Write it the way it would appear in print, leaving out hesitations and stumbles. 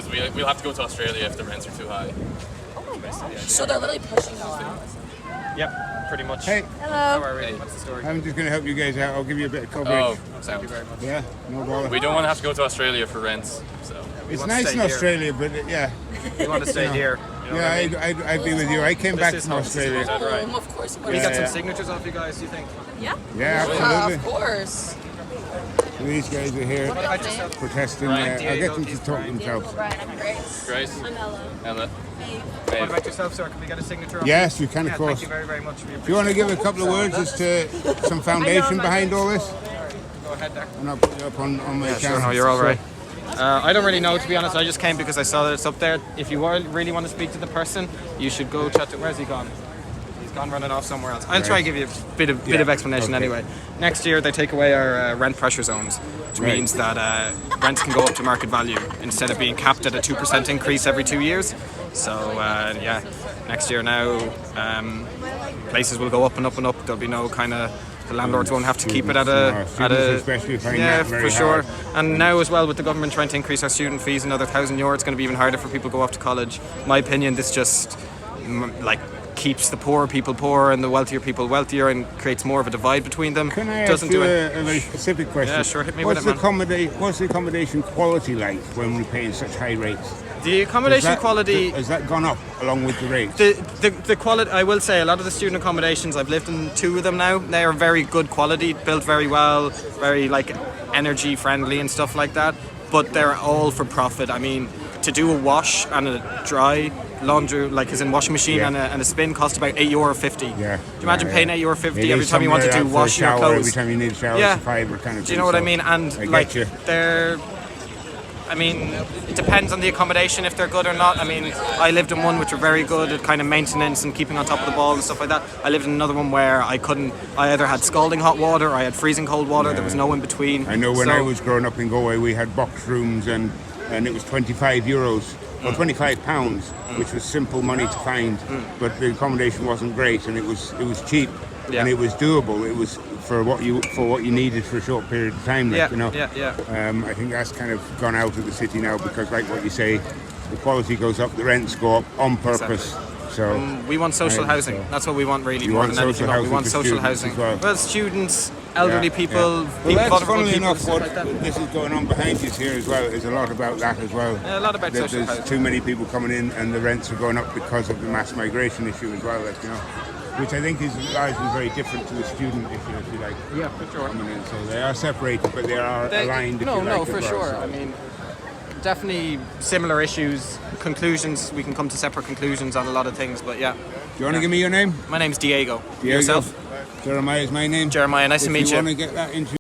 because we'll have to go to Australia if the rents are too high. So they're literally pushing you out. Yep, pretty much. Hey, Hello. How are we? What's the story? I'm just going to help you guys out. I'll give you a bit of coverage. Oh, Thank you very much. Yeah, no bother. we don't want to have to go to Australia for rents, so. It's want to nice stay in here. Australia, but yeah. We want to stay here. You know what I mean? Yeah, I'd be with you. I came This back is from home, this is Australia. home. Right. Of course. We got some yeah. signatures off you guys, do you think? Yeah. Yeah, Of absolutely. course. These guys are here What about yourself? protesting. Brian, I'll Diego, get them to he's talk Brian. themselves. Brian, I'm Grace. Grace? I'm Ella. Ella? What Hey. about yourself, sir? Can we get a signature off Yes, you can, Yeah, of course. thank you very, very much. We Do you want to give a couple of words as to some foundation behind all this? Go ahead there. And I'll put it up on my channel. Sure, no, you're all right. I don't really know, to be honest. I just came because I saw that it's up there. If you really want to speak to the person, you should go chat to. Where's he gone? He's gone running off somewhere else. I'll try to give you a bit of explanation okay. anyway. Next year they take away our rent pressure zones, which Right. means that rents can go up to market value instead of being capped at a 2% increase every 2 years. So yeah, next year now places will go up and up and up. There'll be no kind of. The landlords won't have to keep it at a especially find yeah, that very for sure. hard. And now as well, with the government trying to increase our student fees another €1,000, it's going to be even harder for people to go off to college. In my opinion, this just like keeps the poor people poor and the wealthier people wealthier and creates more of a divide between them. Can I Doesn't ask you do it. a very specific question? Yeah, sure, hit me what's with it, man. What's the accommodation quality like when we're paying such high rates? The accommodation quality. Has that gone up along with the rates? The quality, I will say, a lot of the student accommodations, I've lived in 2 of them now, they are very good quality, built very well, very like energy friendly and stuff like that, but they're all for profit. I mean, to do a wash and a dry laundry, like as in washing machine and a spin, cost about €8.50. Yeah. Do you imagine paying €8.50 It every is time you wanted to somewhere out for wash a your shower, clothes? Every time you need a shower, Yeah. it's a fiver kind of Do thing. you know what I so mean? And I like get you. I mean, it depends on the accommodation if they're good or not. I mean, I lived in one which were very good at kind of maintenance and keeping on top of the ball and stuff like that. I lived in another one where I either had scalding hot water or I had freezing cold water. There was no in between. I know when So- I was growing up in Galway, we had box rooms and it was €25 or £25, which was simple money to find, but the accommodation wasn't great and it was cheap Yeah. and it was doable. It was for what you needed for a short period of time. Like, you know. yeah. I think that's kind of gone out of the city now because, like what you say, the quality goes up, the rents go up on purpose. So We want social Right, housing. so- That's what we want really You more want than anything. social We want housing for social students housing. as well. Students, elderly Yeah, people, yeah. Well, people, that's vulnerable funnily people, enough stuff what like that. this is going on behind you here as well. There's a lot about that as well. Yeah, a lot about social There's housing. too many people coming in and the rents are going up because of the mass migration issue as well. Like, you know, which I think is largely very different to the student issue, if you like. Yeah, for sure. Coming in, so they are separated, but they are aligned. If you like, No, as for well, sure. so. I mean, definitely similar issues, conclusions. We can come to separate conclusions on a lot of things, but yeah. Do you want to give me your name? My name's Diego. Diego. Yourself? Jeremiah is my name. Jeremiah, nice to meet If you. you want to get that into